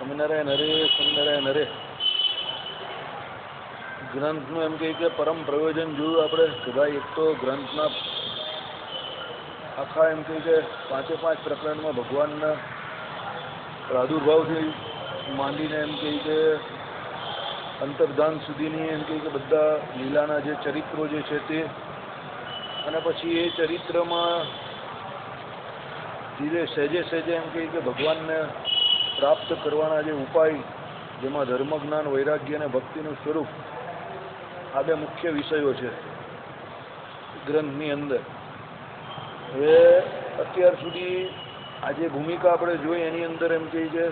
સ્વામિનારાયણ હરે સ્વામિનારાયણ હરે. ગ્રંથનું એમ કહે કે પરમ પ્રયોજન જોયું આપણે કે ભાઈ એક તો ગ્રંથના આખા એમ કહે કે 5 પ્રકરણમાં ભગવાનના પ્રાદુર્ભાવથી માંડીને એમ કહે કે અંતર્ધાન સુધીની એમ કહે કે બધા લીલાના જે ચરિત્રો જે છે તે, અને પછી એ ચરિત્રમાં ધીરે સહેજે એમ કહે કે ભગવાનને પ્રાપ્ત કરવાના જે ઉપાય, જેમાં ધર્મ જ્ઞાન વૈરાગ્ય અને ભક્તિનું સ્વરૂપ, આ બે મુખ્ય વિષયો છે ગ્રંથની અંદર. હવે અત્યાર સુધી આજે ભૂમિકા આપણે જોઈ એની અંદર એમ કહે કે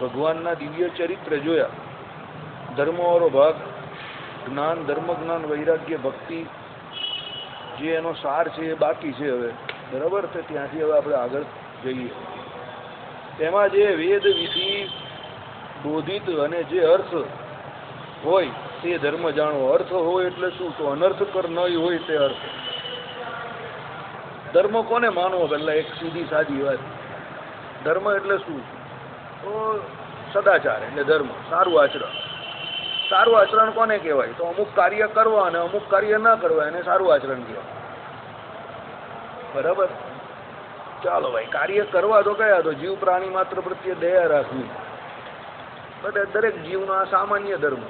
ભગવાનના દિવ્ય ચરિત્ર જોયા, ધર્મવાળો ભાગ જ્ઞાન, ધર્મ જ્ઞાન વૈરાગ્ય ભક્તિ જે એનો સાર છે એ બાકી છે હવે, બરાબર? તો ત્યાંથી હવે આપણે આગળ જઈએ. તેમાં જે વેદ વિધિ બોધિત અને જે અર્થ હોય તે ધર્મ જાણવો. અર્થ હોય એટલે શું? તો અનર્થકર ન હોય તે અર્થ. ધર્મ કોને માનવો? પહેલા એક સીધી સાદી વાત. ધર્મ એટલે શું? તો સદાચાર એટલે ધર્મ, સારું આચરણ. સારું આચરણ કોને કહેવાય? તો અમુક કાર્ય કરવા અને અમુક કાર્ય ન કરવા એને સારું આચરણ કહેવાય, બરાબર? ચાલો ભાઈ, કાર્ય કરવા તો કયા? તો જીવ પ્રાણી માત્ર પ્રત્યે દયા રાખવી. બધા દરેક જીવનો આ સામાન્ય ધર્મ.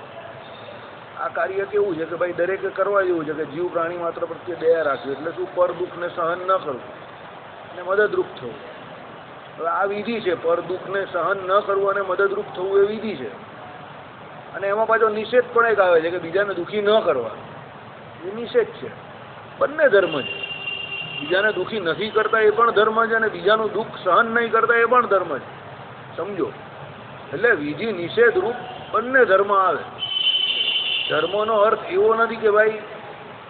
આ કાર્ય કેવું છે કે ભાઈ દરેકે કરવા જેવું છે કે જીવ પ્રાણી માત્ર પ્રત્યે દયા રાખવી. એટલે શું? પર દુઃખને સહન ન કરવું અને મદદરૂપ થવું. હવે આ વિધિ છે, પર દુઃખને સહન ન કરવું અને મદદરૂપ થવું એ વિધિ છે. અને એમાં પાછો નિષેધ પણ એક આવે છે કે બીજાને દુઃખી ન કરવા, એ નિષેધ છે. બંને ધર્મ છે. બીજાને દુઃખી નથી કરતા એ પણ ધર્મ છે, અને બીજાનું દુઃખ સહન નહીં કરતા એ પણ ધર્મ છે. સમજો? એટલે વિધિ નિષેધ રૂપ બંને ધર્મ આવે. ધર્મનો અર્થ એવો નથી કે ભાઈ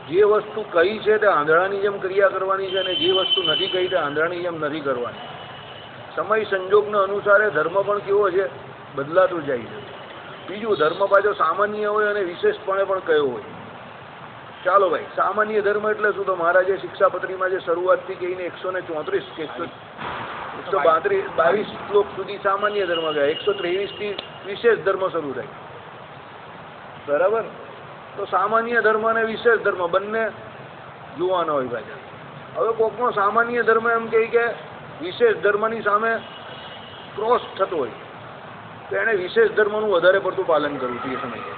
જે વસ્તુ કહી છે તે આંધળાની જેમ ક્રિયા કરવાની છે અને જે વસ્તુ નથી કહી તે આંધળાની જેમ નથી કરવાની. સમય સંજોગના અનુસારે ધર્મ પણ કેવો છે? બદલાતો જાય છે. બીજું, ધર્મ પાછો સામાન્ય હોય અને વિશેષપણે પણ કયો હોય. ચાલો ભાઈ, સામાન્ય ધર્મ એટલે શું? તો મહારાજે શિક્ષાપત્રીમાં જે શરૂઆતથી કહીને 134 કે 122 શ્લોક સુધી સામાન્ય ધર્મ ગયા, 123 થી વિશેષ ધર્મ શરૂ થાય, બરાબર? તો સામાન્ય ધર્મ અને વિશેષ ધર્મ બંને જોવાના હોય ભાઈ. હવે કોકનો સામાન્ય ધર્મ એમ કહે કે વિશેષ ધર્મની સામે ક્રોસ થતો હોય તો એને વિશેષ ધર્મનું વધારે પડતું પાલન કરવું તે સમયે.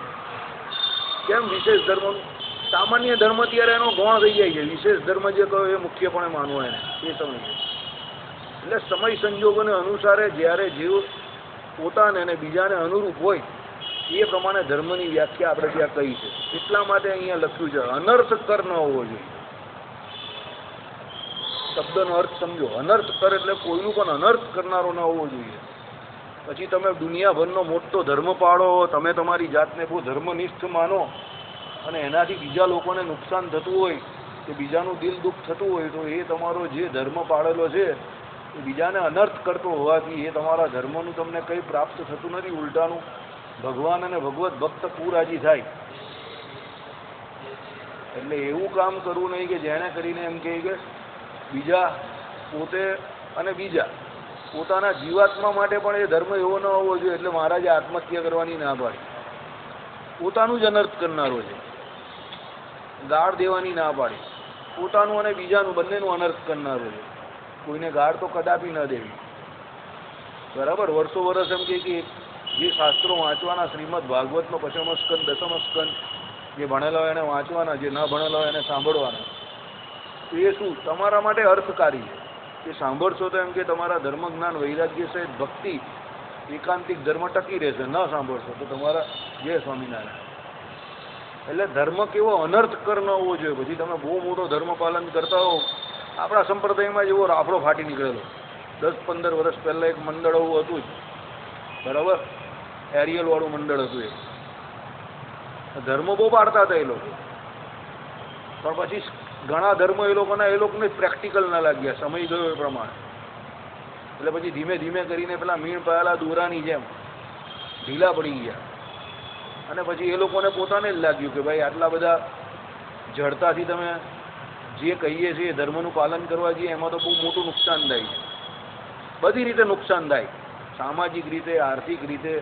કેમ? વિશેષ ધર્મનું સામાન્ય ધર્મ ત્યારે એનો ગૌણ થઈ જાય છે, વિશેષ ધર્મ જે કહ્યો એ મુખ્યપણે માનવો એને એ સમયે. એટલે સમય સંજોગોને અનુસારે જ્યારે જેવું પોતાને અને બીજાને અનુરૂપ હોય એ પ્રમાણે ધર્મની વ્યાખ્યા આપણે ત્યાં કહી છે. એટલા માટે અહીંયા લખ્યું છે અનર્થ કર ન હોવો જોઈએ. શબ્દનો અર્થ સમજો. અનર્થ કર એટલે કોઈનું પણ અનર્થ કરનારો ન હોવો જોઈએ. પછી તમે દુનિયાભરનો મોટો ધર્મ પાળો, તમે તમારી જાતને બહુ ધર્મનિષ્ઠ માનો અને એનાથી બીજા લોકોને નુકસાન થતું હોય કે બીજાનું દિલ દુઃખ થતું હોય તો એ તમારો જે ધર્મ પાળેલો છે એ બીજાને અનર્થ કરતો હોવાથી એ તમારા ધર્મનું તમને કંઈ પ્રાપ્ત થતું નથી. ઉલટાનું ભગવાન અને ભગવત ભક્ત પૂરાજી થાય. એટલે એવું કામ કરવું નહીં કે જેને કરીને એમ કહે કે બીજા પોતે અને બીજા પોતાના જીવાત્મા માટે પણ એ ધર્મ એવો ન હોવો જોઈએ. એટલે મહારાજે આત્મહત્યા કરવાની ના પાડી. પોતાનું જ અનર્થ કરનારો છે. ગાળ દેવાની ના પાડી. પોતાનું અને બીજાનું બંનેનું અનર્થ કરનારો છે. કોઈને ગાળ તો કદાપી ન દેવી, બરાબર? વર્ષો વર્ષ એમ કે જે શાસ્ત્રો વાંચવાના, શ્રીમદ ભાગવતનો 5મો સ્કંદ 10મો સ્કંદ જે ભણેલા હોય એને વાંચવાના, જે ન ભણેલા હોય એને સાંભળવાના. તો એ શું? તમારા માટે અર્થકારી છે. એ સાંભળશો તો એમ કે તમારા ધર્મ જ્ઞાન વૈરાગ્ય સહિત ભક્તિ એકાંતિક ધર્મ ટકી રહેશે. ન સાંભળશો તો તમારા જય સ્વામિનારાયણ. એટલે ધર્મ કેવો અનર્થ કર ન હોવો જોઈએ. પછી તમે બહુ મોટો ધર્મ પાલન કરતા હો. આપણા સંપ્રદાયમાં જેવો રાફડો ફાટી નીકળેલો 10-15 વર્ષ પહેલાં એક મંડળ એવું હતું જ, બરાબર? એરિયલ વાળું મંડળ હતું. એ ધર્મ બહુ પાડતા હતા એ લોકો, પણ પછી ઘણા ધર્મ એ લોકોને પ્રેક્ટિકલ ના લાગ્યા સમય ગયો એ પ્રમાણે. એટલે પછી ધીમે ધીમે કરીને પેલા મીણ પાયેલા દોરાની જેમ ઢીલા પડી ગયા. અને પછી એ લોકોને પોતાને જ લાગ્યું કે ભાઈ આટલા બધા જડતાથી તમે જે કહીએ છીએ ધર્મનું પાલન કરવા જઈએ એમાં તો બહુ મોટું નુકસાન થાય છે, બધી રીતે નુકસાન થાય. સામાજિક રીતે, આર્થિક રીતે,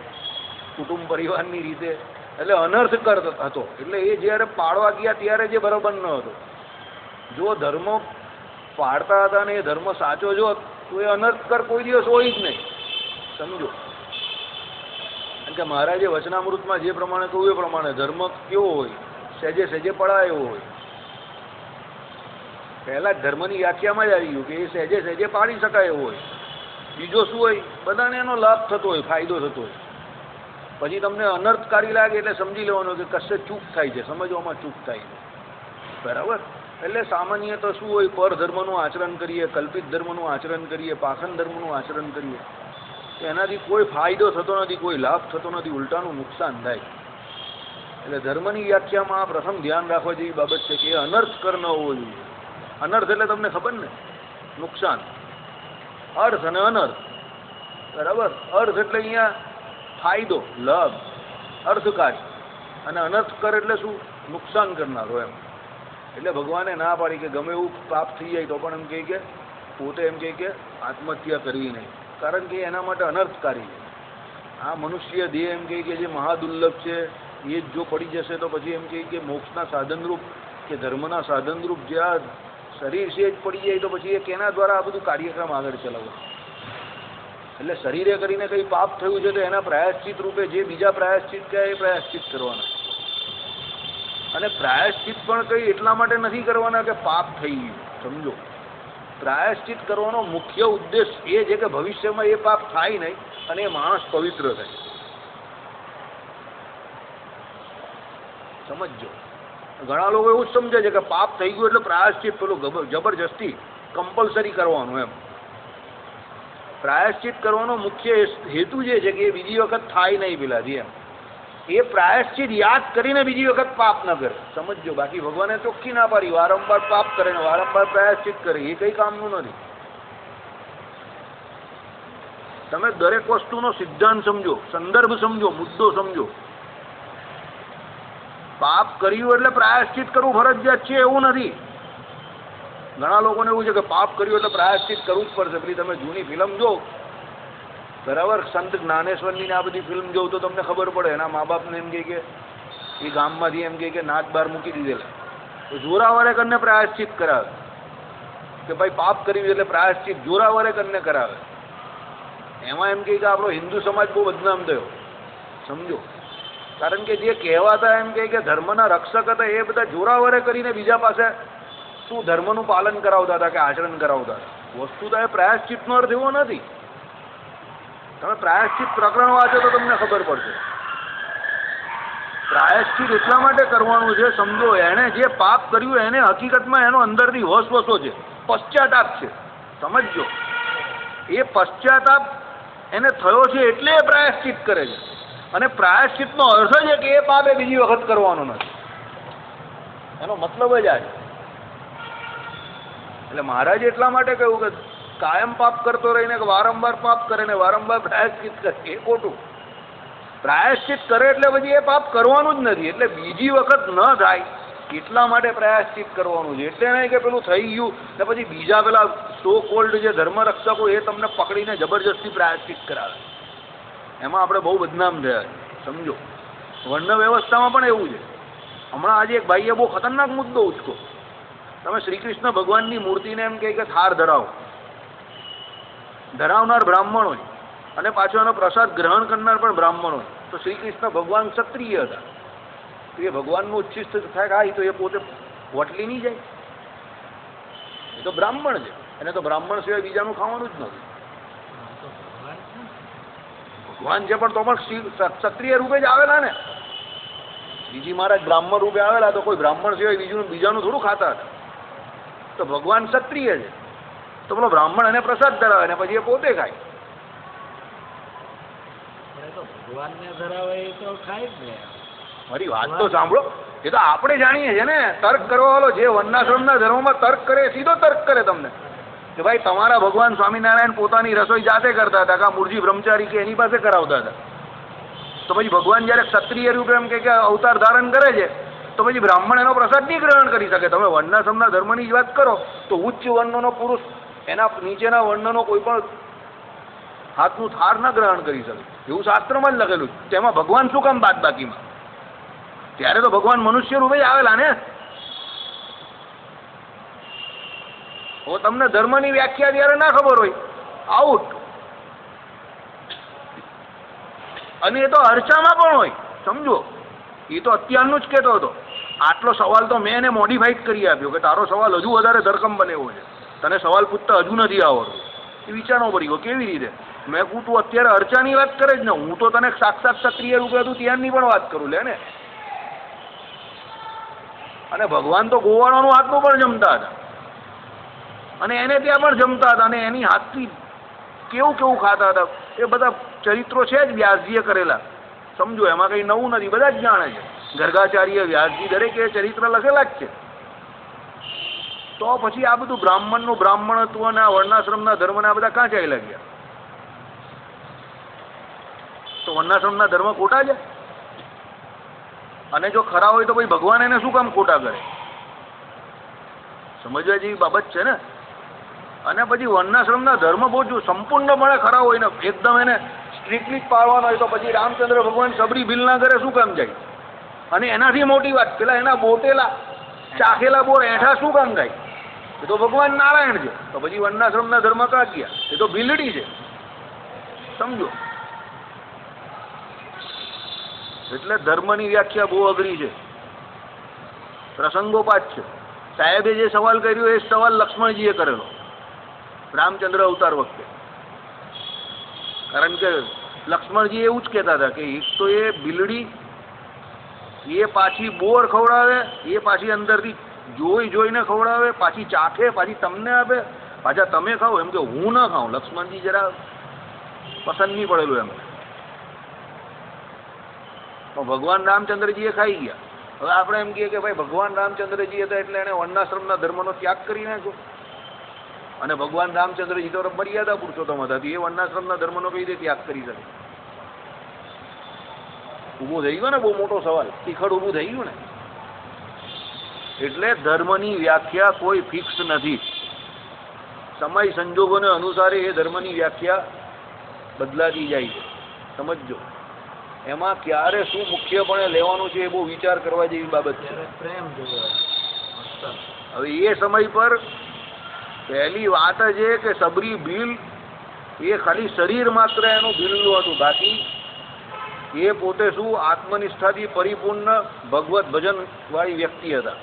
કુટુંબ પરિવારની રીતે, એટલે અનર્થ હતો. એટલે એ જ્યારે પાડવા ગયા ત્યારે જે બરોબર ન હતો. જો ધર્મ પાડતા હતા ને એ ધર્મ સાચો જો તો એ અનર્થકર કોઈ દિવસ હોય જ નહીં. સમજો, કારણ કે મહારાજે વચનામૃતમાં જે પ્રમાણે કહ્યું એ પ્રમાણે ધર્મ કેવો હોય, સહેજે સહેજે પડાય એવો હોય. પહેલા જ ધર્મની વ્યાખ્યામાં જ આવી ગયું કે એ સહેજે સહેજે પાડી શકાય એવો હોય. બીજો શું હોય, બધાને એનો લાભ થતો હોય, ફાયદો થતો હોય. પછી તમને અનર્થકારી લાગે એટલે સમજી લેવાનું કે કશે ચૂક થાય છે, સમજવામાં ચૂક થાય છે. બરાબર. એટલે સામાન્ય તો શું હોય, પર ધર્મનું આચરણ કરીએ, કલ્પિત ધર્મનું આચરણ કરીએ, પાખંડ ધર્મનું આચરણ કરીએ, એનાથી કોઈ ફાયદો થતો નથી, કોઈ લાભ થતો નથી, ઉલટાનું નુકસાન થાય. એટલે ધર્મની વ્યાખ્યામાં આ પ્રથમ ધ્યાન રાખવા જેવી બાબત છે કે એ અનર્થકર ન હોવો જોઈએ. અનર્થ એટલે તમને ખબર ને, નુકસાન. અર્થ અને અનર્થ. બરાબર. અર્થ એટલે અહીંયા ફાયદો, લાભ, અર્થકારી. અને અનર્થકર એટલે શું, નુકસાન કરનારો એમ. એટલે ભગવાને ના પાડી કે ગમે એવું પાપ થઈ જાય તો પણ એમ કહે કે પોતે એમ કહે કે આત્મહત્યા કરવી નહીં, કારણ કે એના માટે અનર્થકારી છે. આ મનુષ્ય દેહ એમ કહે કે જે મહાદુર્લભ છે એ જ જો પડી જશે તો પછી એમ કહે કે મોક્ષના સાધનરૂપ કે ધર્મના સાધનરૂપ જે આ શરીર છે જ પડી જાય તો પછી એ કેના દ્વારા આ બધું કાર્યક્રમ આગળ ચલાવવું. એટલે શરીરે કરીને કંઈ પાપ થયું છે તો એના પ્રાયશ્ચિત રૂપે જે બીજા પ્રાયશ્ચિત કહે એ પ્રાયશ્ચિત કરવાના. અને પ્રાયશ્ચિત પણ કંઈ એટલા માટે નથી કરવાના કે પાપ થઈ ગયું. સમજો, પ્રાયશ્ચિત કરવાનો મુખ્ય ઉદ્દેશ એ છે કે ભવિષ્યમાં એ પાપ થાય નહીં અને એ માણસ પવિત્ર થાય. સમજો, ઘણા લોકો એવું જ સમજે છે કે પાપ થઈ ગયું એટલે પ્રાયશ્ચિત પેલું જબરજસ્તી કમ્પલસરી કરવાનું એમ. પ્રાયશ્ચિત કરવાનો મુખ્ય હેતુ જે છે કે એ બીજી વખત થાય નહીં પેલાથી એમ. એ પ્રાયશ્ચિત યાદ કરીને બીજી વખત પાપ ન કરે. સમજો, બાકી ભગવાને ચોખ્ખી ના પાડી વારંવાર પાપ કરે ને વારંવાર પ્રાયશ્ચિત કરે, એ કઈ કામનું નથી. તમે દરેક વસ્તુનો સિદ્ધાંત સમજો, સંદર્ભ સમજો, મુદ્દો સમજો. પાપ કર્યું એટલે પ્રાયશ્ચિત કરવું ફરજિયાત છે એવું નથી. ઘણા લોકોને એવું છે કે પાપ કર્યું એટલે પ્રાયશ્ચિત કરવું જ પડશે. પેલી તમે જૂની ફિલ્મ જો, બરાબર, સંત જ્ઞાનેશ્વરની આ બધી ફિલ્મ જોઉં તો તમને ખબર પડે. એના મા બાપને એમ કહે કે એ ગામમાંથી એમ કે નાત બહાર મૂકી દીધેલા, તો જોરાવરે કરીને પ્રાયશ્ચિત કરાવે કે ભાઈ પાપ કર્યું એટલે પ્રાયશ્ચિત જોરાવરે કરીને કરાવે. એમાં એમ કહે કે આપણો હિન્દુ સમાજ બહુ બદનામ થયો. સમજો, કારણ કે જે કહેવાતા એમ કે ધર્મના રક્ષક હતા એ બધા જોરાવરે કરીને બીજા પાસે શું ધર્મનું પાલન કરાવતા હતા કે આચરણ કરાવતા હતા. વસ્તુ તો એ પ્રાયશ્ચિતનો અર્થ એવો નથી. તમે પ્રાયશ્ચિત પ્રકરણ વાંચો તો તમને ખબર પડશે. પ્રાયશ્ચિત એટલા માટે કરવાનું છે, સમજો, એણે જે પાપ કર્યું એને હકીકતમાં એનો અંદરથી હોશવસો છે, પશ્ચાતાપ છે. સમજો, એ પશ્ચાતાપ એને થયો છે એટલે એ પ્રાયશ્ચિત કરે છે. અને પ્રાયશ્ચિતનો અર્થ છે કે એ પાપ એ બીજી વખત કરવાનો નથી. એનો મતલબ જ આ છે. એટલે મહારાજે એટલા માટે કહ્યું કે કાયમ પાપ કરતો રહીને કે વારંવાર પાપ કરે ને વારંવાર પ્રાયશ્ચિત કરે, એ ખોટું. પ્રાયશ્ચિત કરે એટલે પછી એ પાપ કરવાનું જ નથી. એટલે બીજી વખત ન થાય એટલા માટે પ્રાયશ્ચિત કરવાનું છે. એટલે નહીં કે પેલું થઈ ગયું ને પછી બીજા પેલા સો કોલ્ડ જે ધર્મ રક્ષકો એ તમને પકડીને જબરજસ્તી પ્રાયશ્ચિત કરાવે. એમાં આપણે બહુ બદનામ થયા. સમજો, વર્ણ વ્યવસ્થામાં પણ એવું છે. હમણાં આજે એક ભાઈએ બહુ ખતરનાક મુદ્દો ઉચકો. તમે શ્રી કૃષ્ણ ભગવાનની મૂર્તિને એમ કહે કે થાળ ધરાવો, ધરાવનાર બ્રાહ્મણ હોય અને પાછો એનો પ્રસાદ ગ્રહણ કરનાર પણ બ્રાહ્મણ હોય, તો શ્રી કૃષ્ણ ભગવાન ક્ષત્રિય હતા. તો એ ભગવાનનું ઉચ્છિષ્ટ થાય તો એ પોતે વટલી નહીં જાય? એ તો બ્રાહ્મણ છે, એને તો બ્રાહ્મણ સિવાય બીજાનું ખાવાનું જ નથી. ભગવાન છે પણ તો પણ ક્ષત્રિય રૂપે જ આવેલા ને. બીજી મહારાજ બ્રાહ્મણ રૂપે આવેલા તો કોઈ બ્રાહ્મણ સિવાય બીજાનું થોડું ખાતા હતા. તો ભગવાન ક્ષત્રિય છે તો પેલો બ્રાહ્મણ એને પ્રસાદ ધરાવે ને પછી એ પોતે ખાય. મારી વાત તો સાંભળો, એ તો આપણે જાણીએ છીએ ને. તર્ક કરવા વાળો જે વર્ણાશ્રમના ધર્મમાં તર્ક કરે સીધો તર્ક કરે તમને કે ભાઈ તમારા ભગવાન સ્વામિનારાયણ પોતાની રસોઈ જાતે કરતા હતા, કા મૂળજી બ્રહ્મચારી કે એની પાસે કરાવતા હતા. તો પછી ભગવાન જયારે ક્ષત્રિય રૂપે એમ કે અવતાર ધારણ કરે છે તો પછી બ્રાહ્મણ એનો પ્રસાદ નહીં ગ્રહણ કરી શકે. તમે વર્ણાશ્રમના ધર્મની જ વાત કરો તો ઉચ્ચ વર્ણનો પુરુષ એના નીચેના વર્ણનો કોઈ પણ હાથનું થાર ન ગ્રહણ કરી શકે, એવું શાસ્ત્રમાં જ લખેલું છે. તેમાં ભગવાન શું કામ બાદ બાકીમાં? ત્યારે તો ભગવાન મનુષ્ય રૂપે જ આવેલા ને. હવે તમને ધર્મની વ્યાખ્યા ત્યારે ના ખબર હોય, આઉટ. અને એ તો અર્ચામાં પણ હોય, સમજો. એ તો અત્યારનું જ કહેતો હતો. આટલો સવાલ તો મેં એને મોડિફાઈડ કરી આપ્યો કે તારો સવાલ હજુ વધારે ધરકમ બનેવો છે, તને સવાલ પૂછતા હજુ નથી આવડતું. એ વિચારવો પડી ગયો કેવી રીતે. મેં કહું તું અત્યારે અર્ચાની વાત કરે જ ને, હું તો તને સાક્ષાત ક્ષત્રિય રૂપે હતું ત્યારની પણ વાત કરું લે ને. અને ભગવાન તો ગોવાળોનું હાથનું પણ જમતા હતા, અને એને ત્યાં પણ જમતા હતા, અને એની હાથથી કેવું કેવું ખાતા હતા. એ બધા ચરિત્રો છે જ વ્યાસજીએ કરેલા, સમજો. એમાં કંઈ નવું નથી, બધા જ જાણે છે. ગર્ગાચાર્ય, વ્યાસજી, દરેકે ચરિત્ર લખેલા જ છે. તો પછી આ બધું બ્રાહ્મણનું બ્રાહ્મણત્વ અને વર્ણાશ્રમના ધર્મને આ બધા કાં ચાલ્યા ગયા? તો વર્ણાશ્રમના ધર્મ ખોટા છે? અને જો ખરા હોય તો ભાઈ ભગવાન એને શું કામ ખોટા કરે? સમજવા જેવી બાબત છે ને. અને પછી વર્ણાશ્રમના ધર્મ બહુ જો સંપૂર્ણપણે ખરા હોય ને, એકદમ એને સ્ટ્રિક્ટલી જ પાળવાનો હોય તો પછી રામચંદ્ર ભગવાન સબરી ભીલના ઘરે શું કામ જાય? અને એનાથી મોટી વાત, પેલા એના બોટેલા ચાખેલા બોર એઠા શું કામ ગાય? એ તો ભગવાન નારાયણ છે. તો પછી વર્ણાશ્રમના ધર્મ કાં ગયા? એ તો ભીલડી છે, સમજો. એટલે ધર્મની વ્યાખ્યા બહુ અઘરી છે, પ્રસંગોપાત છે. સાહેબે જે સવાલ કર્યો એ સવાલ લક્ષ્મણજીએ કરેલો રામચંદ્ર અવતાર વખતે. કારણ કે લક્ષ્મણજી એવું જ કહેતા હતા કે એક તો એ ભીલડી, એ પાછી બોર ખવડાવે, એ પાછી અંદરથી જોઈને ખવડાવે, પાછી ચાખે, પાછી તમને આપે, પાછા તમે ખાઓ. એમ કે હું ન ખાઉં. લક્ષ્મણજી જરા પસંદ નહીં પડેલું એમ. તો ભગવાન રામચંદ્રજીએ ખાઈ ગયા. હવે આપણે એમ કહીએ કે ભાઈ ભગવાન રામચંદ્રજી હતા એટલે એને વર્ણાશ્રમના ધર્મનો ત્યાગ કરી નાખ્યો. અને ભગવાન રામચંદ્રજી તો મર્યાદા પુરુષોત્તમ હતા, એ વર્ણાશ્રમના ધર્મનો કઈ રીતે ત્યાગ કરી શકે? ઊભો થઈ ગયો ને બહુ મોટો સવાલ, તીખડ ઊભું થઈ ગયું ને. એટલે ધર્મની વ્યાખ્યા કોઈ ફિક્સ નથી. સમય સંજોગોને અનુસારે એ ધર્મની વ્યાખ્યા બદલાતી જાય છે, સમજજો. એમાં ક્યારે શું મુખ્યપણે લેવાનું છે એ બહુ વિચાર કરવા જેવી બાબત છે. હવે એ સમય પર પહેલી વાત છે કે સબરી ભીલ એ ખાલી શરીર માત્ર એનું ભીલનું હતું, બાકી એ પોતે શું આત્મનિષ્ઠાથી પરિપૂર્ણ ભગવત ભજન વાળી વ્યક્તિ હતા.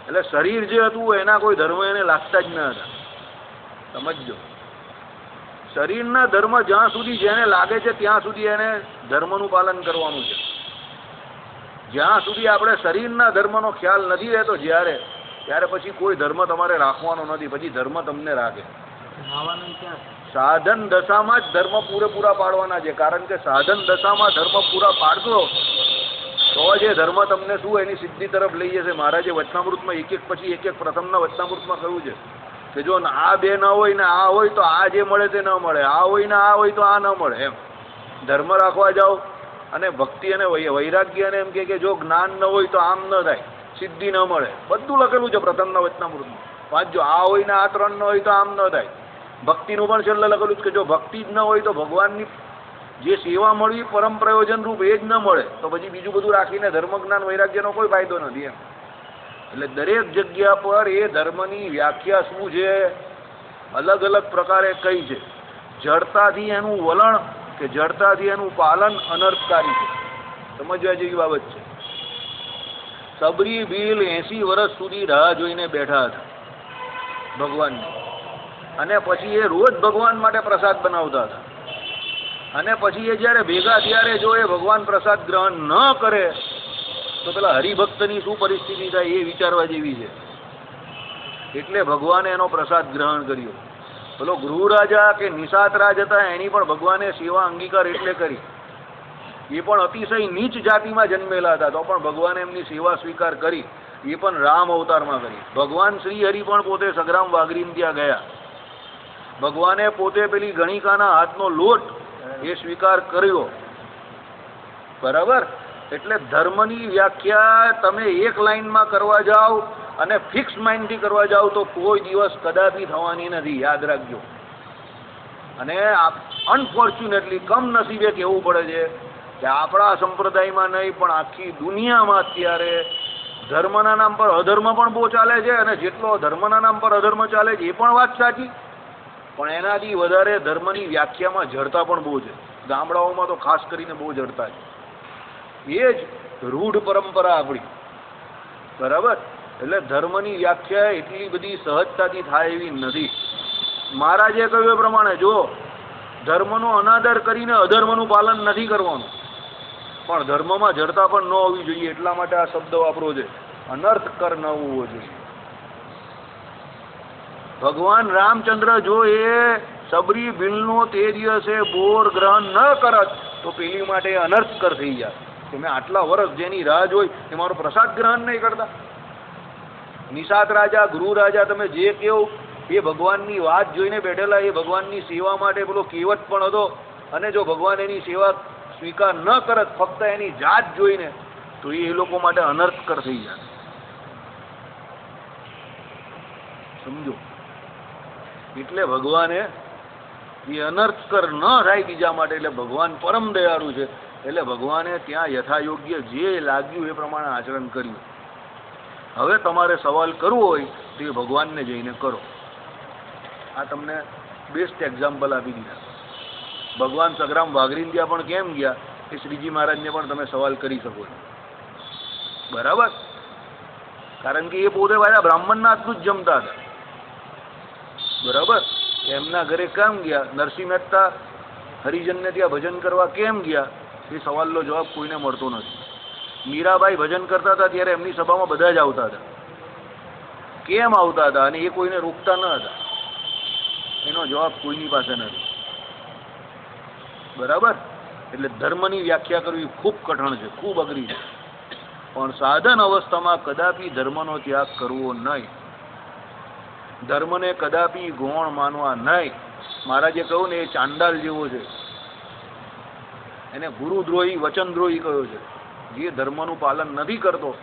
એટલે શરીર જે હતું એના કોઈ ધર્મ એને લાગતા જ ન હતા, સમજજો. શરીરના ધર્મ જ્યાં સુધી જેને લાગે છે ત્યાં સુધી એને ધર્મનું પાલન કરવાનું છે. જ્યાં સુધી આપણે શરીરના ધર્મનો ખ્યાલ નથી રહેતો ત્યારે પછી કોઈ ધર્મ તમારે રાખવાનો નથી, પછી ધર્મ તમને રાખે. સાધન દશામાં જ ધર્મ પૂરેપૂરા પાડવાના છે. કારણ કે સાધન દશામાં ધર્મ પૂરા પાડશો તો જે ધર્મ તમને શું એની સિદ્ધિ તરફ લઈ જશે. મહારાજે વચનામૃતમાં એક એક પ્રથમના વચનામૃતમાં કહ્યું છે કે જો આ બે ન હોય ને આ હોય તો આ જે મળે તે ન મળે, આ હોય ને આ હોય તો આ ન મળે. એમ ધર્મ રાખવા જાઓ અને ભક્તિ અને વૈરાગ્ય અને એમ કે જો જ્ઞાન ન હોય તો આમ ન થાય, સિદ્ધિ ન મળે. બધું લખેલું છે પ્રથમના વચનામૃતમાં. વાંચજો. આ હોય ને આ ત્રણ ન હોય તો આમ ન થાય. ભક્તિનું પણ છેલ્લે લખેલું છે કે જો ભક્તિ જ ન હોય તો ભગવાનની જે સેવા મળવી પરમ પ્રયોજન રૂપ એ જ ન મળે, તો પછી બીજું બધું રાખીને ધર્મ જ્ઞાન વૈરાગ્યનો કોઈ ફાયદો નથી. એમ એટલે દરેક જગ્યા પર એ ધર્મની વ્યાખ્યા શું છે અલગ અલગ પ્રકારે કઈ છે. જડતાથી એનું વલણ કે જડતાથી એનું પાલન અનર્થકારી છે, સમજવા જેવી બાબત છે. સબરી ભીલ 80 વર્ષ સુધી રાહ જોઈને બેઠા હતા ભગવાનની, અને પછી એ રોજ ભગવાન માટે પ્રસાદ બનાવતા હતા. અને પછી એ જ્યારે ભેગા ત્યારે જો એ ભગવાન પ્રસાદ ગ્રહણ ન કરે તો પેલા હરિભક્તની શું પરિસ્થિતિ થાય એ વિચારવા જેવી છે. એટલે ભગવાને એનો પ્રસાદ ગ્રહણ કર્યો. પેલો ગૃહરાજા કે નિષાદ રાજ હતા એની પણ ભગવાને સેવા અંગીકાર એટલે કરી. એ પણ અતિશય નીચ જાતિમાં જન્મેલા હતા, તો પણ ભગવાને એમની સેવા સ્વીકાર કરી. એ પણ રામ અવતારમાં કરી. ભગવાન શ્રી હરિ પણ પોતે સગ્રામ વાઘરીન ત્યાં ગયા. ભગવાને પોતે પેલી ગણિકાના હાથનો લોટ એ સ્વીકાર કર્યો. બરાબર. એટલે ધર્મની વ્યાખ્યા તમે એક લાઈનમાં કરવા જાઓ અને ફિક્સ માઇન્ડથી કરવા જાઓ તો કોઈ દિવસ કદાપી થવાની નથી, યાદ રાખજો. અને અનફોર્ચ્યુનેટલી કમનસીબે કહેવું પડે છે કે આપણા સંપ્રદાયમાં નહીં પણ આખી દુનિયામાં અત્યારે ધર્મના નામ પર અધર્મ પણ બહુ ચાલે છે, અને જેટલો ધર્મના નામ પર અધર્મ ચાલે છે એ પણ વાત સાચી, પણ એનાથી વધારે ધર્મની વ્યાખ્યામાં જડતા પણ બહુ છે. ગામડાઓમાં તો ખાસ કરીને બહુ જડતા છે. એ જ રૂઢ પરંપરા આપણી, બરાબર. એટલે ધર્મની વ્યાખ્યા એટલી બધી સહજતાથી થાય એવી નથી. મહારાજે કહ્યું એ પ્રમાણે જો ધર્મનો અનાદર કરીને અધર્મનું પાલન નથી કરવાનું, પણ ધર્મમાં જડતા પણ ન હોવી જોઈએ, એટલા માટે આ શબ્દ વાપરો છે, અનર્થ કર ન હોવો જોઈએ. ભગવાન રામચંદ્ર જો એ સબરી બિલનો તે દિવસે બોર ગ્રહણ ન કરત તો પેલી માટે અનર્થ કર થઈ જાય કે મેં આટલા વર્ષ જેની રાહ જોઈ એ મારો પ્રસાદ ગ્રહણ નહીં કરતા. નિષાદ રાજા, ગૃહ રાજા, તમે જે કહો એ ભગવાનની વાત જોઈને બેઠેલા, એ ભગવાનની સેવા માટે પેલો કહેવત પણ હતો, અને જો ભગવાન એની સેવા સ્વીકાર ન કરત ફક્ત એની જાત જોઈને તો એ લોકો માટે અનર્થકર થઈ જાય. સમજો? એટલે ભગવાને એ અનર્થકર ન થાય બીજા માટે, એટલે ભગવાન પરમ દયાળુ છે, એટલે ભગવાને ત્યાં યથાયોગ્ય જે લાગ્યું એ પ્રમાણે આચરણ કર્યું. હવે તમારે સવાલ કરવો હોય તો એ ભગવાનને જઈને કરો. આ તમને બેસ્ટ એક્ઝામ્પલ આપી દીધા. ભગવાન સગ્રામ વાઘરીને ત્યાં પણ કેમ ગયા એ શ્રીજી મહારાજને પણ તમે સવાલ કરી શકો છો, બરાબર. કારણ કે એ પોતે પાછા બ્રાહ્મણના હાથનું જ જમતા હતા, બરાબર. એમના ઘરે કેમ ગયા? નરસિંહ મહેતા હરિજનને ત્યાં ભજન કરવા કેમ ગયા? એ સવાલનો જવાબ કોઈને મળતો નથી. મીરાબાઈ ભજન કરતા હતા ત્યારે એમની સભામાં બધા જ આવતા હતા. કેમ આવતા હતા અને એ કોઈને રોકતા ન હતા? એનો જવાબ કોઈની પાસે નથી, બરાબર. એટલે ધર્મની વ્યાખ્યા કરવી ખૂબ કઠણ છે, ખૂબ અઘરી છે, પણ સાધન અવસ્થામાં કદાપી ધર્મનો ત્યાગ કરવો નહીં, ધર્મને કદાપી ગૌણ માનવા નહીં. મહારાજે કહ્યું ને એ ચાંડાલ જેવો છે, એને ગુરુદ્રોહી વચનદ્રોહી કહ્યો છે, જે ધર્મનું પાલન નથી કરતો.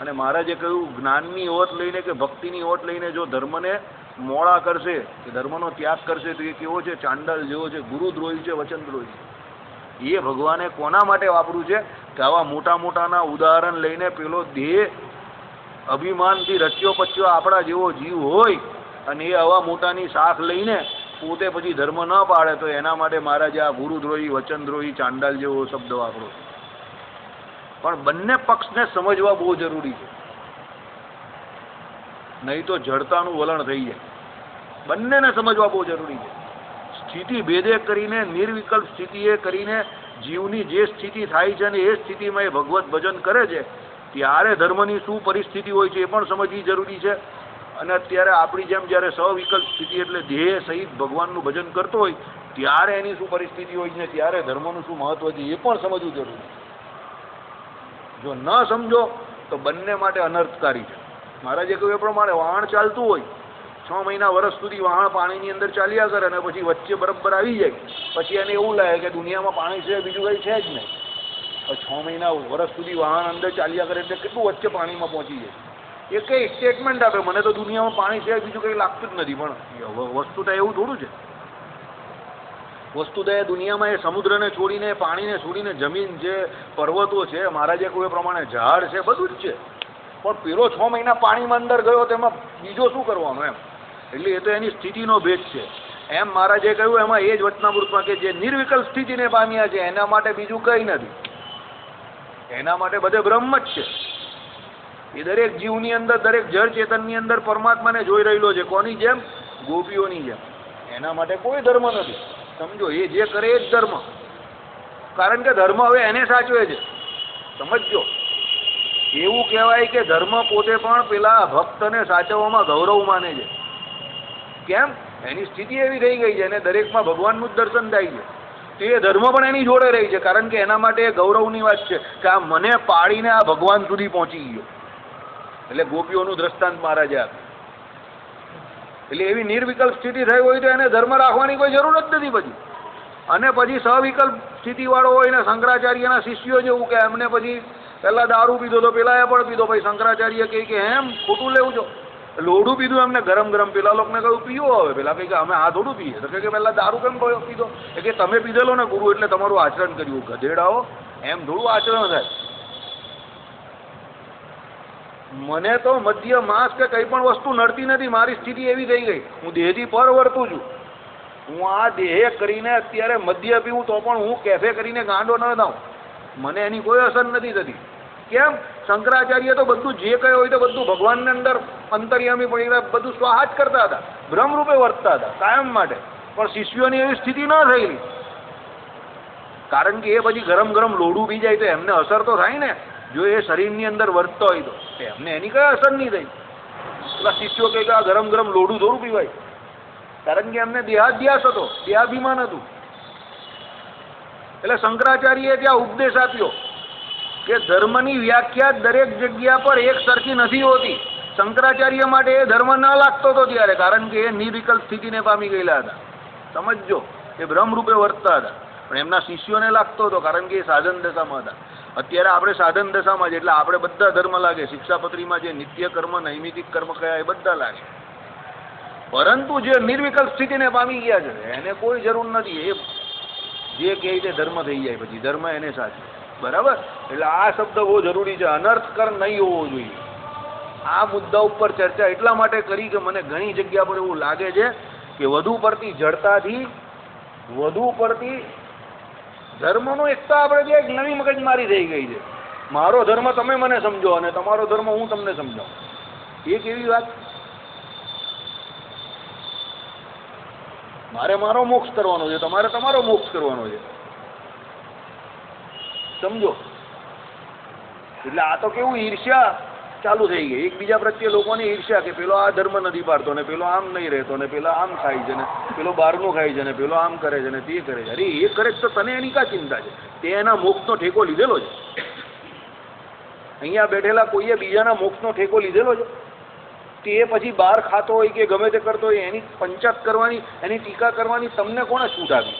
અને મહારાજે કહ્યું જ્ઞાનની ઓત લઈને કે ભક્તિની ઓત લઈને જો ધર્મને મોડા કરશે કે ધર્મનો ત્યાગ કરશે તો એ કેવો છે? ચાંડાલ જેવો છે, ગુરુદ્રોહી છે, વચનદ્રોહી. એ ભગવાને કોના માટે વાપર્યું છે કે આવા મોટા મોટાના ઉદાહરણ લઈને પેલો દેહ અભિમાનથી રચ્યો પચ્યો આપણા જેવો જીવ હોય અને એ આવા મોટાની શાખ લઈને પોતે પછી ધર્મ ન પાડે તો એના માટે મહારાજે આ ગુરુદ્રોહી, વચનદ્રોહી, ચાંડાલ જેવો શબ્દ વાપરો. પણ બંને પક્ષને સમજવા બહુ જરૂરી છે, નહીં તો જડતાનું વલણ થઈ જાય. બંનેને સમજવા બહુ જરૂરી છે. સ્થિતિ ભેદે કરીને નિર્વિકલ્પ સ્થિતિએ કરીને જીવની જે સ્થિતિ થાય છે અને એ સ્થિતિમાં એ ભગવત ભજન કરે છે ત્યારે ધર્મની શું પરિસ્થિતિ હોય છે એ પણ સમજવી જરૂરી છે. અને અત્યારે આપણી જેમ જ્યારે સવિકલ્પ સ્થિતિ એટલે ધ્યેય સહિત ભગવાનનું ભજન કરતો હોય ત્યારે એની શું પરિસ્થિતિ હોય છે, ત્યારે ધર્મનું શું મહત્વ છે એ પણ સમજવું જરૂરી છે. જો ન સમજો તો બંને માટે અનર્થકારી છે. મહારાજે કહ્યું એ પ્રમાણે વહાણ ચાલતું હોય 6 મહિના વર્ષ સુધી વહાણ પાણીની અંદર ચાલ્યા કરે અને પછી વચ્ચે બરાબર આવી જાય, પછી એને એવું લાગે કે દુનિયામાં પાણી છે બીજું કંઈ છે જ નહીં. 6 મહિના વર્ષ સુધી વહાણ અંદર ચાલ્યા કરે એટલે કેટલું વચ્ચે પાણીમાં પહોંચી જાય. એ કઈ સ્ટેટમેન્ટ આપે મને તો દુનિયામાં પાણી છે બીજું કંઈ લાગતું જ નથી, પણ વસ્તુતા એવું થોડું છે. વસ્તુતા એ દુનિયામાં એ સમુદ્રને છોડીને પાણીને છોડીને જમીન છે, પર્વતો છે, મહારાજે કહ્યું એ પ્રમાણે ઝાડ છે, બધું જ છે. પણ પેલો 6 મહિના પાણીમાં અંદર ગયો તેમાં બીજો શું કરવાનો એમ, એટલે એ તો એની સ્થિતિનો ભેદ છે. એમ મહારાજે કહ્યું એમાં એ જ વચનામૃતમાં કે જે નિર્વિકલ્પ સ્થિતિને પામ્યા છે એના માટે બીજું કંઈ નથી, એના માટે બધે બ્રહ્મ જ છે. એ દરેક જીવની અંદર, દરેક જળ ચેતનની અંદર પરમાત્માને જોઈ રહેલો છે. કોની જેમ? ગોપીઓની જેમ. એના માટે કોઈ ધર્મ નથી. સમજો, એ જે કરે એ જ ધર્મ, કારણ કે ધર્મ હવે એને સાચવે છે. સમજો, એવું કહેવાય કે ધર્મ પોતે પણ પેલા ભક્તને સાચવવામાં ગૌરવ માને છે. કેમ? એની સ્થિતિ એવી થઈ ગઈ છે અને દરેકમાં ભગવાનનું જ દર્શન થાય છે, તો એ ધર્મ પણ એની જોડે રહી છે, કારણ કે એના માટે એ ગૌરવની વાત છે કે આ મને પાડીને આ ભગવાન સુધી પહોંચી ગયો. એટલે ગોપીઓનું દ્રષ્ટાંત મહારાજે આપ્યું. એટલે એવી નિર્વિકલ્પ સ્થિતિ થઈ હોય તો એને ધર્મ રાખવાની કોઈ જરૂર જ નથી પછી. અને પછી સવિકલ્પ સ્થિતિવાળો હોય ને શંકરાચાર્યના શિષ્યો જેવું કે એમને પછી પહેલાં દારૂ પીધો તો પેલા એ પણ પીધો, પછી શંકરાચાર્ય કહે કે એમ ખોટું લેવું છો, લોઢું પીધું એમને ગરમ ગરમ, પેલા લોકોને કહ્યું પીવો હવે, પેલા કહે કે અમે આ થોડું પીએ, તો કે પહેલાં દારૂ કેમ પીધો, કે તમે પીધેલો ને ગુરુ એટલે તમારું આચરણ કર્યું, ગધેડાઓ એમ થોડું આચરણ થાય. મને તો મધ્ય માંસ કે કંઈ પણ વસ્તુ નડતી નથી, મારી સ્થિતિ એવી થઈ ગઈ, હું દેહથી પર વર્તું છું. હું આ દેહ કરીને અત્યારે મદ્ય પીવું તો પણ હું કેફે કરીને ગાંડો ન થાઉં, મને એની કોઈ અસર નથી થતી. કેમ? શંકરાચાર્ય તો બધું જે કહ્યું હોય તો બધું ભગવાનની અંદર અંતર્યામી પડી બધું સ્વાહા જ કરતા હતા, બ્રહ્મરૂપે વર્તતા હતા કાયમ માટે. પણ શિષ્યોની એવી સ્થિતિ ન થયેલી, કારણ કે એ પછી ગરમ ગરમ લોઢું પી જાય તો એમને અસર તો થાય ને, જો એ શરીરની અંદર વર્તતો હોય તો એમને એની કઈ અસર નહીં થઈ. પેલા શિષ્યો કહે કે આ ગરમ ગરમ લોઢું થોડું પીવાય, કારણ કે એમને દેહાધ્યાસ હતો, દેહાભિમાન હતું. એટલે શંકરાચાર્યએ ત્યાં ઉપદેશ આપ્યો કે ધર્મની વ્યાખ્યા દરેક જગ્યા પર એક સરખી નથી હોતી. શંકરાચાર્ય માટે એ ધર્મ ન લાગતો હતો ત્યારે, કારણ કે એ નિર્વિકલ્પ સ્થિતિને પામી ગયેલા હતા. સમજો, એ બ્રહ્મરૂપે વર્તતા હતા, પણ એમના શિષ્યોને લાગતો હતો, કારણ કે એ સાધન દશામાં હતા. અત્યારે આપણે સાધન દશામાં છે એટલે આપણે બધા ધર્મ લાગે, શિક્ષાપત્રીમાં જે નિત્ય કર્મ નૈમિતિક કર્મ કયા એ બધા લાગે. પરંતુ જે નિર્વિકલ્પ સ્થિતિને પામી ગયા છે એને કોઈ જરૂર નથી, એ જે કહે તે ધર્મ થઈ જાય, પછી ધર્મ એને સાચે. બરાબર? એટલે આ શબ્દ બહુ જરૂરી છે, અનર્થકર નહીં હોવો જોઈએ. આ મુદ્દા ઉપર ચર્ચા એટલા માટે કરી કે મને ઘણી જગ્યા પર એવું લાગે છે કે વધુ પડતી જડતાથી, વધુ પડતી ધર્મનો એક તો આપણે જે એક નવી મગજમારી થઈ ગઈ છે, મારો ધર્મ તમે મને સમજો અને તમારો ધર્મ હું તમને સમજાવું. એ કેવી વાત? મારે મારો મોક્ષ કરવાનો છે, તમારે તમારો મોક્ષ કરવાનો છે. સમજો? એટલે આ તો કેવું ઈર્ષ્યા ચાલુ થઈ ગઈ, એકબીજા પ્રત્યે લોકોની ઈર્ષ્યા કે પેલો આ ધર્મ નથી પાડતો ને પેલો આમ નહીં રહેતો ને પેલો આમ ખાય છે ને પેલો બહારનું ખાય છે ને પેલો આમ કરે છે ને તે કરે છે. અરે એ કરે તો તને એની કા ચિંતા છે? તે એના મોક્ષનો ઠેકો લીધેલો છે. અહીંયા બેઠેલા કોઈએ બીજાના મોક્ષનો ઠેકો લીધેલો છે? તે પછી બહાર ખાતો હોય કે ગમે તે કરતો હોય એની પંચાત કરવાની, એની ટીકા કરવાની તમને કોણે છૂટ આપી?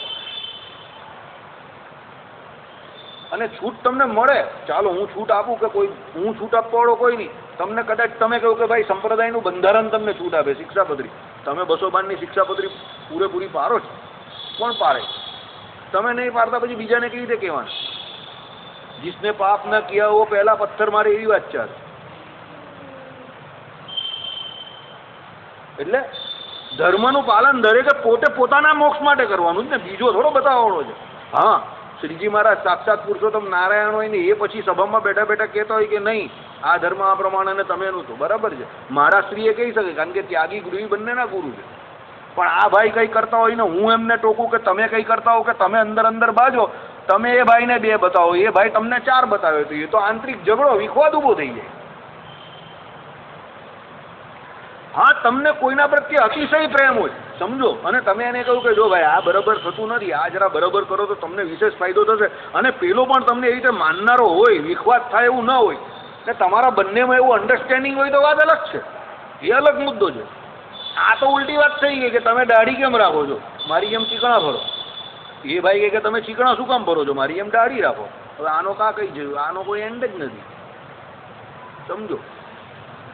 અને છૂટ તમને મળે, ચાલો હું છૂટ આપું કે કોઈ, હું છૂટ આપવાવાળો કોઈ નહીં. તમને કદાચ તમે કહો કે ભાઈ સંપ્રદાયનું બંધારણ તમને છૂટ આપે, શિક્ષાપત્રી, તમે 212ની શિક્ષાપત્રી પૂરેપૂરી પાડો છો, કોણ પાડે? તમે નહીં પાડતા પછી બીજાને કેવી રીતે કહેવાના? जिसने पाप न किया वो पहला पत्थर मारे, એવી વાત છે. એટલે ધર્મનું પાલન દરેકે પોતે પોતાના મોક્ષ માટે કરવાનું જ ને, બીજો થોડો બતાવવાનો છે. હા, શ્રીજી મહારાજ સાક્ષાત પુરુષોત્તમ નારાયણ હોય ને એ પછી સભામાં બેઠા બેઠા કહેતા હોય કે નહીં આ ધર્મ આ પ્રમાણે ને તમે એનું તો બરાબર છે, મારા સ્ત્રીએ કહી શકે, કારણ કે ત્યાગી ગૃહી બંનેના ગુરુ છે. પણ આ ભાઈ કંઈ કરતા હોય ને હું એમને ટોકું કે તમે કંઈ કરતા હો કે તમે અંદર અંદર બાજો, તમે એ ભાઈને 2 બતાવો, એ ભાઈ તમને 4 બતાવે, તો એ તો આંતરિક ઝઘડો વિખવાદ ઊભો થઈ જાય. હા, તમને કોઈના પ્રત્યે અતિશય પ્રેમ હોય, સમજો, અને તમે એને કહ્યું કે જો ભાઈ આ બરાબર થતું નથી, આ જરા બરાબર કરો તો તમને વિશેષ ફાયદો થશે, અને પેલો પણ તમને એ રીતે માનનારો હોય, વિખવાદ થાય એવું ન હોય ને તમારા બંનેમાં એવું અન્ડરસ્ટેન્ડિંગ હોય તો વાત અલગ છે, એ અલગ મુદ્દો છે. આ તો ઉલટી વાત થઈ ગઈ કે તમે દાઢી કેમ રાખો છો, મારી એમ ચીકણા ભરો. એ ભાઈ કહે કે તમે ચીકણા શું કામ ભરો છો, મારી એમ દાઢી રાખો. હવે આનો કાં કઈ છે, આનો કોઈ એન્ડ જ નથી. સમજો?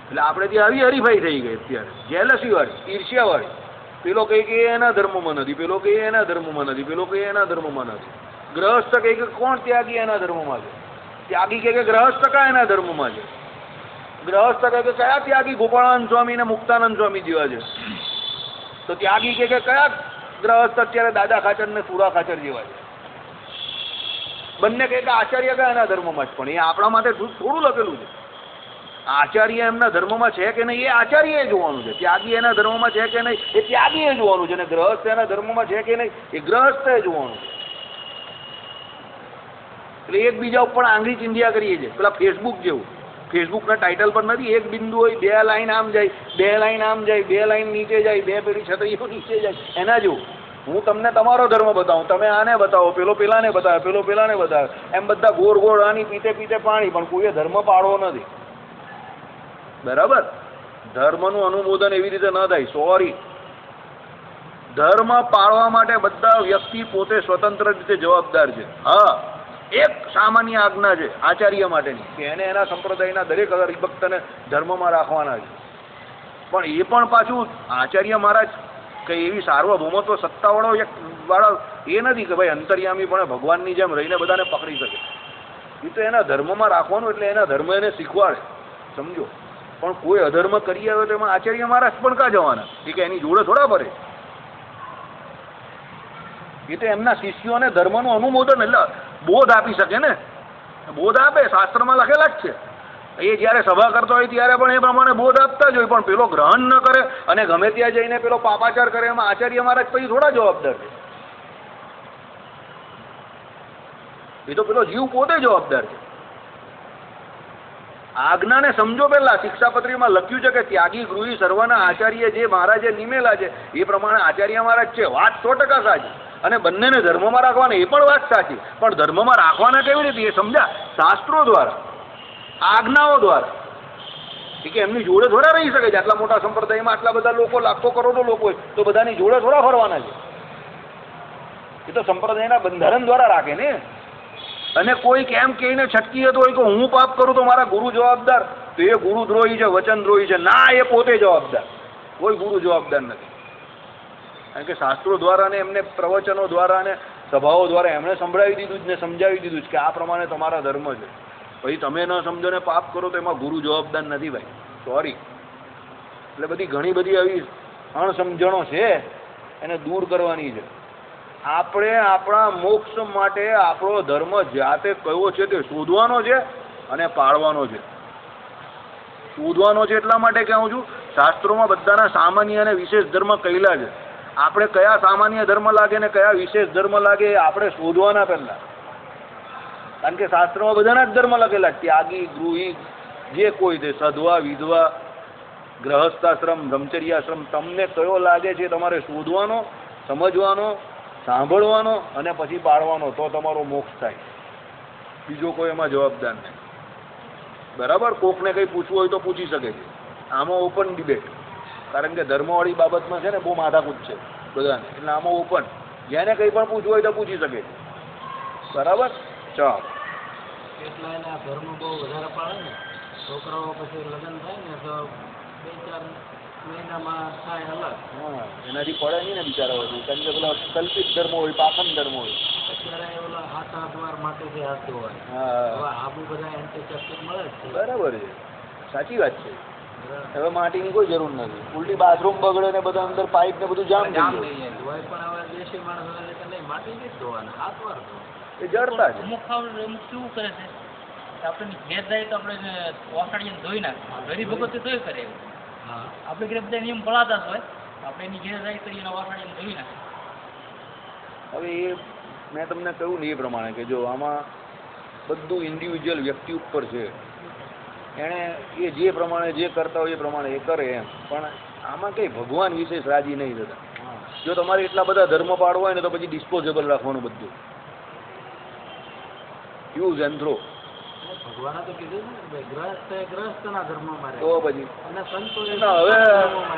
એટલે આપણે ત્યાં આવી હરીફાઈ થઈ ગઈ અત્યારે, જેલસી વાળી, ઈર્ષ્યા વાળી. પેલો કહે કે એના ધર્મમાં નથી, પેલો કહે એના ધર્મમાં નથી, પેલો કહે એના ધર્મમાં નથી. ગ્રહસ્થ કહે કે કોણ ત્યાગી એના ધર્મમાં છે, ત્યાગી કહે કે ગ્રહસ્થ કા એના ધર્મમાં છે, ગ્રહસ્થ કહે કે કયા ત્યાગી ગોપાળાનંદ સ્વામી ને મુક્તાનંદ સ્વામી જેવા છે, તો ત્યાગી કહે કે કયા ગ્રહસ્થ અત્યારે દાદા ખાચર ને સુરા ખાચર જેવા છે. બંને કહે કે આચાર્ય કયા એના ધર્મમાં જ, પણ એ આપણા માટે થોડું લખેલું છે. આચાર્ય એમના ધર્મમાં છે કે નહીં એ આચાર્યએ જોવાનું છે, ત્યાગી એના ધર્મમાં છે કે નહીં એ ત્યાગીએ જોવાનું છે, અને ગ્રહસ્થ એના ધર્મમાં છે કે નહીં એ ગ્રહસ્થે જોવાનું છે. એટલે એકબીજા ઉપર આંગળી ચીંધ્યા કરીએ છીએ, પેલા ફેસબુક જેવું. ફેસબુકના ટાઇટલ પર નથી એક બિંદુ હોય, 2 લાઈન આમ જાય, 2 લાઈન આમ જાય, 2 લાઈન નીચે જાય, 2 પેલી છત્રીઓ નીચે જાય, એના જેવું. હું તમને તમારો ધર્મ બતાવું, તમે આને બતાવો, પેલો પેલાને બતાવે, પેલો પેલાને બતાવે, એમ બધા ગોળ ગોળ આની પીતે પીતે પાણી, પણ કોઈએ ધર્મ પાડવો નથી. બરાબર? ધર્મનું અનુમોદન એવી રીતે ન થાય, સોરી. ધર્મ પાળવા માટે બધા વ્યક્તિ પોતે સ્વતંત્ર રીતે જવાબદાર છે. હા, એક સામાન્ય આજ્ઞા છે આચાર્ય માટેની કે એને એના સંપ્રદાયના દરેક હરિભક્તને ધર્મમાં રાખવાના છે. પણ એ પણ પાછું આચાર્ય મહારાજ કે એવી સાર્વભૌમત્વ સત્તાવાળો એક વાળા એ નથી કે ભાઈ અંતર્યામી પણ ભગવાનની જેમ રહીને બધાને પકડી શકે. એ તો એના ધર્મમાં રાખવાનું, એટલે એના ધર્મ એને શીખવાડે, સમજો. પણ કોઈ અધર્મ કરી આવે તો એમાં આચાર્ય મહારાજ પણ કાં જવાના? એ કે એની જોડે થોડા ભરે. એ તો એમના શિષ્યોને ધર્મનું અનુમોદન એટલે બોધ આપી શકે ને, બોધ આપે, શાસ્ત્રમાં લખેલા જ છે. એ જ્યારે સભા કરતો હોય ત્યારે પણ એ પ્રમાણે બોધ આપતા જ હોય, પણ પેલો ગ્રહણ ન કરે અને ગમે ત્યાં જઈને પેલો પાપાચાર કરે, એમાં આચાર્ય મહારાજ પછી થોડા જવાબદાર છે. એ તો પેલો જીવ પોતે જવાબદાર છે. આજ્ઞાને સમજો. પહેલા શિક્ષાપત્રીમાં લખ્યું છે કે ત્યાગી ગૃહી સર્વના આચાર્ય જે મહારાજે નિમેલા છે એ પ્રમાણે આચાર્ય મહારાજ છે. વાત 100% સાચી. અને બંનેને ધર્મમાં રાખવાના એ પણ વાત સાચી, પણ ધર્મમાં રાખવાના કેવી રીતે એ સમજ્યા? શાસ્ત્રો દ્વારા, આજ્ઞાઓ દ્વારા. કે એમની જોડે થોડા રહી શકે છે. આટલા મોટા સંપ્રદાયમાં આટલા બધા લોકો, લાખો કરોડો લોકો હોય તો બધાની જોડે થોડા ફરવાના છે. એ તો સંપ્રદાયના બંધારણ દ્વારા રાખે ને. અને કોઈક એમ કહીને છટકી જતો હોય કે હું પાપ કરું તો મારા ગુરુ જવાબદાર, તો એ ગુરુદ્રોહી છે, વચનદ્રોહી છે. ના, એ પોતે જવાબદાર, કોઈ ગુરુ જવાબદાર નથી. કારણ કે શાસ્ત્રો દ્વારા ને એમને પ્રવચનો દ્વારા ને સભાઓ દ્વારા એમણે સંભળાવી દીધું જ ને સમજાવી દીધું જ કે આ પ્રમાણે તમારા ધર્મ છે. પછી તમે ન સમજો ને પાપ કરો તો એમાં ગુરુ જવાબદાર નથી ભાઈ, સોરી. એટલે બધી ઘણી બધી આવી અણસમજણો છે, એને દૂર કરવાની છે. આપણે આપણા મોક્ષ માટે આપણો ધર્મ જાતે કયો છે તે શોધવાનો છે અને પાળવાનો છે. શોધવાનો છે એટલા માટે કહું છું, શાસ્ત્રોમાં બધાના સામાન્ય અને વિશેષ ધર્મ કહેલા છે. આપણે કયા સામાન્ય ધર્મ લાગે ને કયા વિશેષ ધર્મ લાગે એ આપણે શોધવાના પહેલા. કારણ કે શાસ્ત્રોમાં બધાના જ ધર્મ લખેલા, ત્યાગી ગૃહી જે કોઈ તે, સધવા વિધવા, ગ્રહસ્થાશ્રમ, બ્રહ્મચર્યાશ્રમ, તમને કયો લાગે છે તમારે શોધવાનો, સમજવાનો, સાંભળવાનો અને પછી પાળવાનો, તો તમારો મોક્ષ થાય. બીજો કોઈ એમાં જવાબદાર નહીં. બરાબર? કોકને કંઈ પૂછવું હોય તો પૂછી શકે છે. આમાં ઓપન ડિબેટ, કારણ કે ધર્મવાળી બાબતમાં છે ને બહુ માથાકૂટ છે બધાને, એટલે આમાં ઓપન, જેને કંઈ પણ પૂછવું હોય તો પૂછી શકે છે. બરાબર? ચાલો. એટલે એના ધર્મ બહુ વધારે પાડે ને, છોકરાઓ પછી લગ્ન થાય ને તો 2-4 મહિનામાં થાય અલગ. હા, એનાથી પડે નહીં ને બિચારા હોય, કારણ કે પેલા કલ્પિત ધર્મ હોય, પાખંડ ધર્મ હોય. અત્યારે ઓલા 7-8 વાર માટે જે આવતું હોય, હવે આબુ બધા એન્ટીસેપ્ટિક મળે જ છે. બરાબર છે, સાચી વાત છે. હવે માટીની કોઈ જરૂર નથી. ઉલટી બાથરૂમ બગડે ને બધા અંદર પાઇપ ને બધું જામ થઈ જાય. પણ હવે દેશી માણસ નહીં, માટી જ ધોવાના, 7 વાર ધોવાના. એ જડતા છે. અમુક શું કરે છે, આપણે ઘેર જાય તો આપણે વાસણીને ધોઈ નાખે, ગરીબ ભગત ધોઈ કરે એવું. આપણે ઘરે બધા નિયમ પડાતા હોય, આપણે એની ઘેર જાય તો એના વાસણીને ધોઈ નાખે. હવે એ મેં તમને કહ્યું ને એ પ્રમાણે કે જો આમાં બધું ઇન્ડિવિજ્યુઅલ વ્યક્તિ ઉપર છે. એણે એ જે પ્રમાણે જે કરતા હોય એ પ્રમાણે એ કરે એમ. પણ આમાં કંઈ ભગવાન વિશેષ રાજી નહીં થતા. જો તમારે એટલા બધા ધર્મ પાડવા હોય ને તો પછી ડિસ્પોઝેબલ રાખવાનું બધું, યુઝ એન્ડ થ્રો. ભગવાને તો કીધું ને ગ્રહસ્થના ધર્મ મારે, તો પછી અને સંતો હવે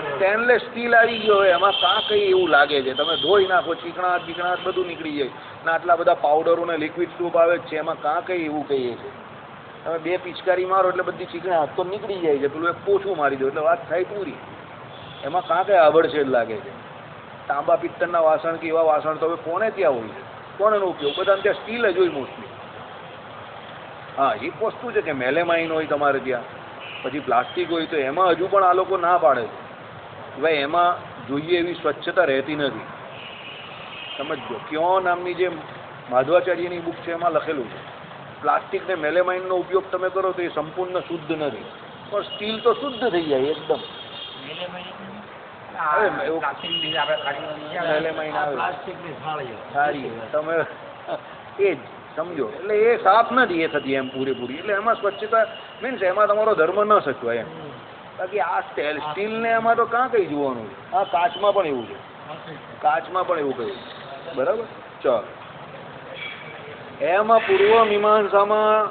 સ્ટેનલેસ સ્ટીલ આવી ગયો હોય, એમાં કાં કંઈ એવું લાગે છે, તમે ધોઈ નાખો, ચીકણાટ બીકણાટ બધું નીકળી જાય. ને આટલા બધા પાવડરો ને લિક્વિડ સ્ટૂપ આવે છે, એમાં કાં કંઈ એવું કહીએ છે. તમે 2 પિચકારી મારો એટલે બધી ચીકણાટ તો નીકળી જાય છે, પેલું એક પોછું મારી દો એટલે વાત થાય પૂરી. એમાં કાં કંઈ આભડછેડ લાગે છે. તાંબા પિત્તળના વાસણ કે એવા વાસણ તો હવે કોને ત્યાં હોય છે, કોનેનો ઉપયોગ? બધાને ત્યાં સ્ટીલ જ હોય મોસ્ટલી. હા, એક વસ્તુ છે કે મેલેમાઇન હોય તમારે ત્યાં, પછી પ્લાસ્ટિક હોય, તો એમાં હજુ પણ આ લોકો ના પાડે છે. ભાઈ એમાં જોઈએ એવી સ્વચ્છતા રહેતી નથી. સમજો, ક્યો નામની જે માધવાચાર્યની બુક છે એમાં લખેલું છે, પ્લાસ્ટિક ને મેલેમાઇનનો ઉપયોગ તમે કરો તો એ સંપૂર્ણ શુદ્ધ નથી, પણ સ્ટીલ તો શુદ્ધ થઈ જાય એકદમ. મેલેમાઇન આવે પ્લાસ્ટિકની સારી, તમે એ જ સમજો. એટલે એ સાફ નથી એ થતી એમ પૂરેપૂરી. એટલે એમાં સ્વચ્છતા મીન્સ એમાં તમારો ધર્મ ન સચવાય એમ. બાકી આ સ્ટીલને એમાં તો કાં કંઈ જોવાનું છે. હા, કાચમાં પણ એવું છે, કાચમાં પણ એવું કહ્યું. બરાબર? ચાલો. એમાં પૂર્વ મીમાંસામાં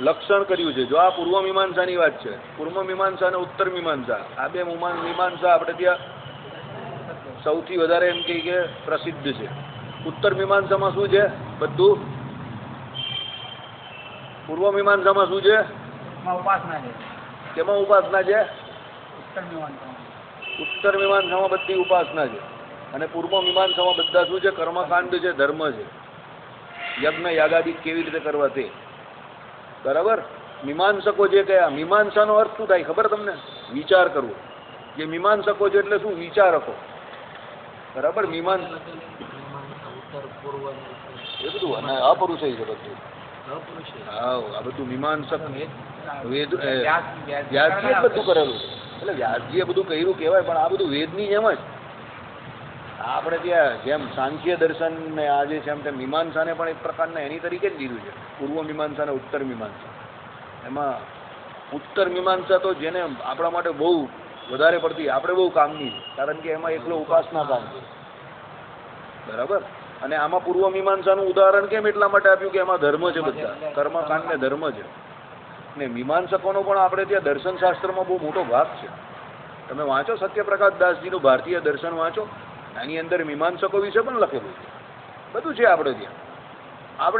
લક્ષણ કર્યું છે. જો આ પૂર્વ મીમાંસાની વાત છે, પૂર્વ મીમાંસા અને ઉત્તર મીમાંસા, આ બે મીમાંસા આપણે ત્યાં સૌથી વધારે એમ કહી કે પ્રસિદ્ધ છે. ઉત્તર મીમાંસામાં શું છે બધું? પૂર્વ મીમાંસામાં શું છે? ઉપાસના છે. કેમાં ઉપાસના છે? ઉત્તર મીમાંસા ઉત્તર મીમાંસામાં બધી ઉપાસના છે અને પૂર્વ મીમાંસામાં બધા શું છે? કર્મકાંડ છે, ધર્મ છે, યજ્ઞ યાગાદિક કેવી રીતે કરવા તે. બરાબર. મીમાંસકો જે કયા? મીમાંસાનો અર્થ શું થાય ખબર તમને? વિચાર કરવો. જે મીમાંસકો છે એટલે શું? વિચારકો. બરાબર. ઉત્તર પૂર્વ એ બધું અને અપરુષય છે બધું. હા, આ બધું મીમાંસક વેદ વ્યાસજીએ બધું કરેલું છે. એટલે વ્યાસજીએ બધું કર્યું કહેવાય, પણ આ બધું વેદની જેમ જ. આપણે ત્યાં જેમ સાંખ્ય દર્શન ને આ જે છે એમ તેમ મીમાંસાને પણ એક પ્રકારના એની તરીકે જ લીધું છે. પૂર્વ મીમાંસા અને ઉત્તર મીમાંસા. એમાં ઉત્તર મીમાંસા તો જેને આપણા માટે બહુ વધારે પડતી આપણે બહુ કામની છે, કારણ કે એમાં એકલો ઉપાસના કામ છે. બરાબર. અને આમાં પૂર્વ મીમાંસાનું ઉદાહરણ કેમ એટલા માટે આપ્યું કે એમાં ધર્મ છે, બધા કર્મકાંડ ને ધર્મ છે. ને મીમાંસકોનો પણ આપણે ત્યાં દર્શન શાસ્ત્રમાં બહુ મોટો ભાગ છે. તમે વાંચો સત્યપ્રકાશ દાસજીનું ભારતીય દર્શન વાંચો, એની અંદર મીમાંસકો વિશે પણ લખેલું છે. બધું છે આપણે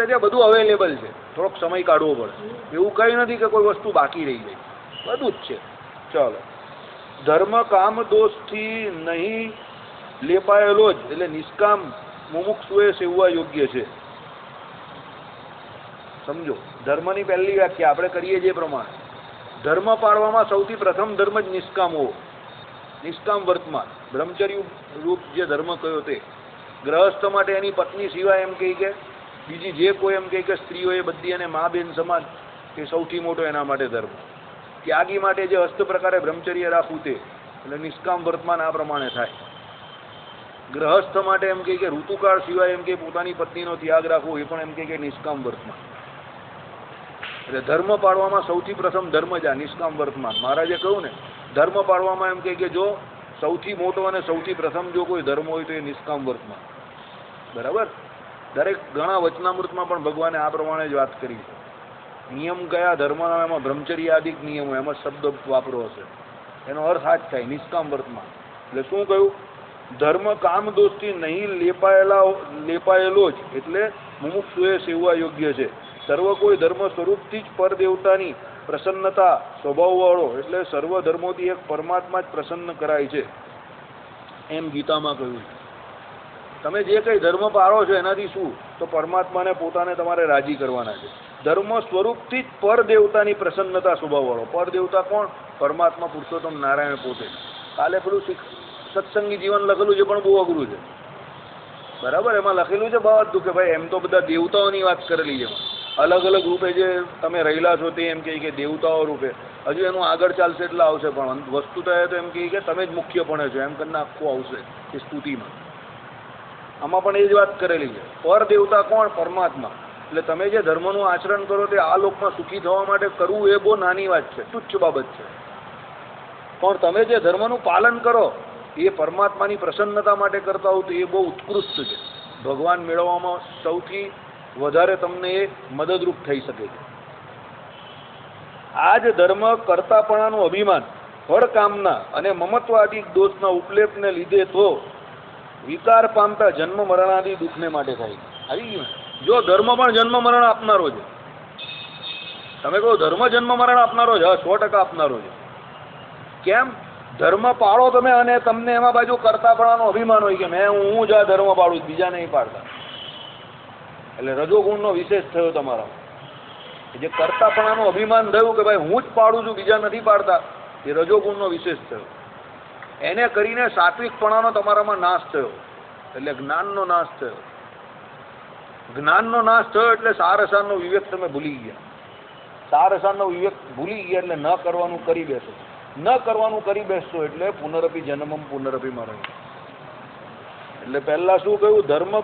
ત્યાં બધું અવેલેબલ છે. થોડોક સમય કાઢવો પડે. એવું કંઈ નથી કે કોઈ વસ્તુ બાકી રહી જાય, બધું જ છે. ચાલો. ધર્મ કામ દોષથી નહીં લેપાયેલો જ એટલે નિષ્કામ મુમુક્ષુએ સેવવા યોગ્ય છે. સમજો, ધર્મની પહેલી વ્યાખ્યા આપણે કરીએ જે પ્રમાણે. ધર્મ પાળવામાં સૌથી પ્રથમ ધર્મ જ નિષ્કામ હોવો. નિષ્કામ વર્તમાન બ્રહ્મચર્ય રૂપ જે ધર્મ કયો તે. ગ્રહસ્થ માટે એની પત્ની સિવાય એમ કહી કે બીજી જે કોઈ એમ કહી કે સ્ત્રીઓ એ બધી એને મા બેન સમાન, એ સૌથી મોટો એના માટે ધર્મ. ત્યાગી માટે જે હસ્ત પ્રકારે બ્રહ્મચર્ય રાખવું તે, એટલે નિષ્કામ વર્તમાન આ પ્રમાણે થાય. ગ્રહસ્થ માટે એમ કહે કે ઋતુકાળ સિવાય એમ કે પોતાની પત્નીનો ત્યાગ રાખવો, એ પણ એમ કહે કે નિષ્કામ વર્તમાન. એટલે ધર્મ પાળવામાં સૌથી પ્રથમ ધર્મ જ આ નિષ્કામ વર્તમાન. મહારાજે કહ્યું ને, ધર્મ પાળવામાં એમ કહે કે જો સૌથી મોટો અને સૌથી પ્રથમ જો કોઈ ધર્મ હોય તો એ નિષ્કામ વર્તમાન. બરાબર. દરેક ઘણા વચનામૃતમાં પણ ભગવાને આ પ્રમાણે જ વાત કરી છે. નિયમ કયા ધર્મના? એમાં બ્રહ્મચર્ય આદિક નિયમો, એમાં શબ્દ વાપરો હશે. એનો અર્થ આ જ થાય, નિષ્કામ વર્તમાન. એટલે શું કહ્યું? ધર્મ કામ દોષથી નહીં લેપાયેલો જ એટલે મુમુક્ષુએ સેવવા યોગ્ય છે. સર્વ કોઈ ધર્મ સ્વરૂપથી જ પરદેવતાની પ્રસન્નતા સ્વભાવવાળો, એટલે સર્વ ધર્મોથી એક પરમાત્મા જ પ્રસન્ન કરાય છે, એમ ગીતામાં કહ્યું છે. તમે જે કંઈ ધર્મ પાળો છો એનાથી શું? તો પરમાત્માને પોતાને તમારે રાજી કરવાના છે. ધર્મ સ્વરૂપથી જ પરદેવતાની પ્રસન્નતા સ્વભાવવાળો. પરદેવતા કોણ? પરમાત્મા પુરુષોત્તમ નારાયણ પોતે. કાલે પેલું સત્સંગી જીવન લખેલું છે, પણ બહુ અઘરું છે. બરાબર. એમાં લખેલું છે બધું કે ભાઈ એમ તો બધા દેવતાઓની વાત કરેલી છે. અલગ અલગ રૂપે જે તમે રહેલા છો તે એમ કહે કે દેવતાઓ રૂપે. હજુ એનું આગળ ચાલશે એટલે આવશે, પણ વસ્તુ તો એ તો એમ કહે કે તમે જ મુખ્યપણે છો, એમ કરીને આખું આવશે એ સ્તુતિમાં. આમાં પણ એ જ વાત કરેલી છે. પર દેવતા કોણ? પરમાત્મા. એટલે તમે જે ધર્મનું આચરણ કરો તે આ લોકમાં સુખી થવા માટે કરવું એ બહુ નાની વાત છે, તુચ્છ બાબત છે. પણ તમે જે ધર્મનું પાલન કરો એ પરમાત્માની પ્રસન્નતા માટે કરતા હો તો એ બહુ ઉત્કૃષ્ટ છે. ભગવાન મેળવવામાં સૌથી વધારે તમને એ મદદરૂપ થઈ શકે છે. આ જ ધર્મ કરતાપણાનું અભિમાન, ફળ કામના અને મમત્વાદિક દોષના ઉપલેપને લીધે તો વિકાર પામતા જન્મ મરણાદી દુઃખને માટે થાય. આવી ગયું. જો ધર્મ પણ જન્મ મરણ આપનારો છે. તમે કહો ધર્મ જન્મ મરણ આપનારો છે? 100% આપનારો છે. કેમ? ધર્મ પાળો તમે અને તમને એમાં બાજુ કરતાપણાનો અભિમાન હોય કે હું જ આ ધર્મ પાળું, બીજા નહીં પાડતા. એટલે રજોગુણનો વિશેષ થયો તમારા. જે કરતાપણાનો અભિમાન થયું કે ભાઈ હું જ પાડું છું, બીજા નથી પાડતા, એ રજોગુણનો વિશેષ થયો. એને કરીને સાત્વિકપણાનો તમારામાં નાશ થયો, એટલે જ્ઞાનનો નાશ થયો. જ્ઞાનનો નાશ થયો એટલે સારસારનો વિવેક તમે ભૂલી ગયા. સારસારનો વિવેક ભૂલી ગયા એટલે ન કરવાનું કરી બેસો. ન કરવાનું કરી બેસશો એટલે પુનરપી જન્મમ પુનરપી મરણ. એટલે પહેલા શું કહ્યું? ધર્મ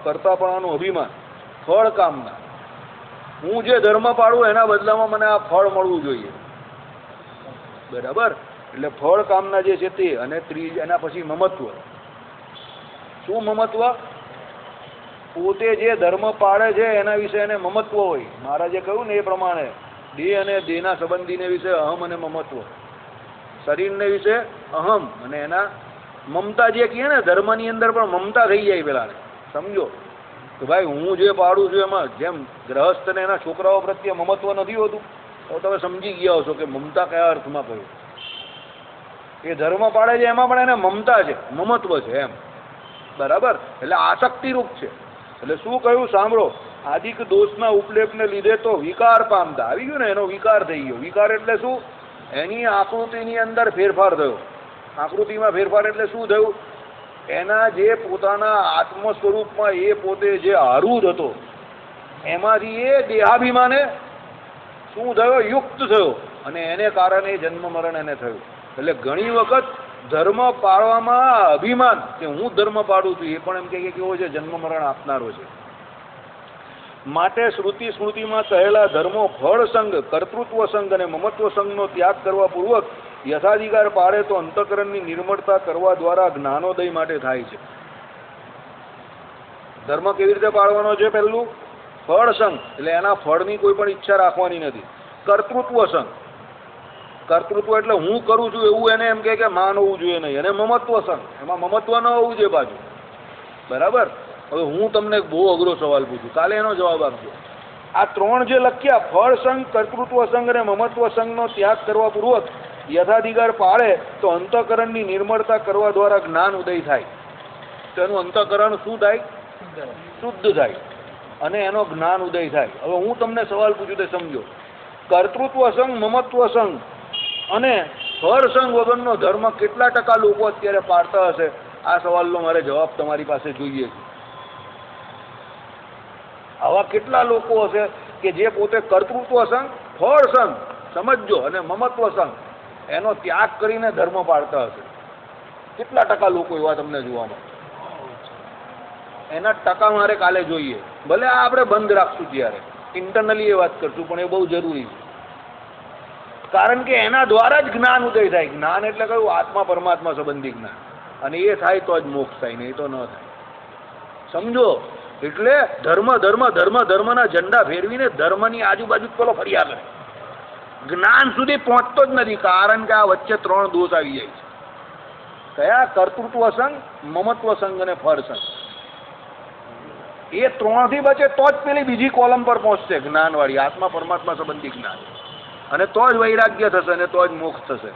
કરતાપણાનું અભિમાન, ફળ કામના. હું જે ધર્મ પાડું એના બદલામાં મને આ ફળ મળવું જોઈએ. બરાબર. એટલે ફળ કામના જે છે તે, અને એના પછી મમત્વ. શું મમત્વ? પોતે જે ધર્મ પાળે છે એના વિશે એને મમત્વ હોય. મહારાજે કહ્યું ને એ પ્રમાણે દેહ અને દેહના સંબંધીને વિશે અહમ અને મમત્વ. શરીરને વિશે અહમ, અને એના મમતા જે કહે ને, ધર્મની અંદર પણ મમતા થઈ જાય પેલાને. સમજો કે ભાઈ હું જે પાડું છું એમાં જેમ ગ્રહસ્થને એના છોકરાઓ પ્રત્યે મમત્વ નથી હોતું, તો તમે સમજી ગયા હશો કે મમતા કયા અર્થમાં કહ્યું. એ ધર્મ પાળે છે એમાં પણ એને મમતા છે, મમત્વ છે એમ, બરાબર. એટલે આસક્તિરૂપ છે. એટલે શું કહ્યું સાંભળો, આદિક દોષના ઉપલેપને લીધે તો વિકાર પામતા, આવી ગયું ને, એનો વિકાર થઈ ગયો. વિકાર એટલે શું? એની આકૃતિની અંદર ફેરફાર થયો. આકૃતિમાં ફેરફાર એટલે શું થયું? એના જે પોતાના આત્મ સ્વરૂપમાં એ પોતે જે આરૂઢ હતો એમાંથી એ દેહાભિમાને શું થયો? યુક્ત થયો, અને એને કારણે જન્મ મરણ એને થયું. એટલે ઘણી વખત ધર્મ પાળવામાં અભિમાન કે હું ધર્મ પાડું છું એ પણ એમ કે કેવો છે? જન્મ મરણ આપનારો છે. માટે શ્રુતિ સ્મૃતિમાં કહેલા ધર્મો ફળ સંગ, કર્તૃત્વ સંગ અને મમત્વ સંગનો ત્યાગ કરવા પૂર્વક યથાધિકાર પાડે તો અંતઃકરણની નિર્મળતા કરવા દ્વારા જ્ઞાનોદય માટે થાય છે. ધર્મ કેવી રીતે પાળવાનો છે? પહેલું ફળ સંગ, એટલે એના ફળની કોઈ પણ ઈચ્છા રાખવાની નથી. કર્તૃત્વ સંગ, કર્તૃત્વ એટલે હું કરું છું એવું એને એમ કે માન હોવું જોઈએ નહીં. અને મમત્વ સંગ, એમાં મમત્વ ન હોવું જોઈએ પાછું, બરાબર. હવે હું તમને બહુ અઘરો સવાલ પૂછું, કાલે એનો જવાબ આપજો. આ ત્રણ જે લખ્યા, ફળ સંગ, કર્તૃત્વ સંગ અને મમત્વ સંગનો ત્યાગ કરવા પૂર્વક યથાધિકાર પાળે તો અંતઃકરણની નિર્મળતા કરવા દ્વારા જ્ઞાન ઉદય થાય. તો એનું અંતઃકરણ શું થાય? શુદ્ધ થાય, અને એનો જ્ઞાન ઉદય થાય. હવે હું તમને સવાલ પૂછું તે સમજો. કર્તૃત્વ સંગ, મમત્વ સંગ અને ફળ સંગ વગરનો ધર્મ કેટલા ટકા લોકો અત્યારે પાળતા હશે? આ સવાલનો મારે જવાબ તમારી પાસે જોઈએ છે. આવા કેટલા લોકો હશે કે જે પોતે કર્તૃત્વ સંગ, ફળ સંગ સમજજો અને મમત્વ સંગ એનો ત્યાગ કરીને ધર્મ પાળતા હશે? કેટલા ટકા લોકો એવા તમને જોવા મળે? એના ટકા મારે કાલે જોઈએ. ભલે આપણે બંધ રાખશું ત્યારે, ઇન્ટરનલી એ વાત કરશું, પણ એ બહુ જરૂરી છે. કારણ કે એના દ્વારા જ જ્ઞાન ઉદય થાય. જ્ઞાન એટલે કયું? આત્મા પરમાત્મા સંબંધી જ્ઞાન. અને એ થાય તો જ મોક્ષ થાય, નહીં તો ન થાય. સમજો? એટલે ધર્મ ધર્મ ધર્મ ધર્મના ઝંડા ફેરવીને ધર્મની આજુબાજુ પેલો ફર્યા કરે, જ્ઞાન સુધી પહોંચતો જ નથી. કારણ કે આ વચ્ચે ત્રણ દોષ આવી જાય છે. કયા? કર્તૃત્વ સંગ, મમત્વ સંગ અને ફળ સંગ. એ ત્રણથી બચે તો જ પેલી બીજી કોલમ પર પહોંચશે, જ્ઞાનવાળી, આત્મા પરમાત્મા સંબંધી જ્ઞાન. અને તો જ વૈરાગ્ય થશે અને તો જ મોક્ષ થશે.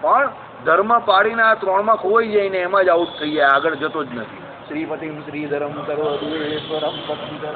પણ ધર્મ પાડીને આ ત્રણમાં ખોવાઈ જાય ને એમાં જ આઉટ થઈ જાય, આગળ જતો જ નથી. શ્રીપતિમ શ્રીધરમ કરો દુરેશ્વરમ ભક્તિધરમ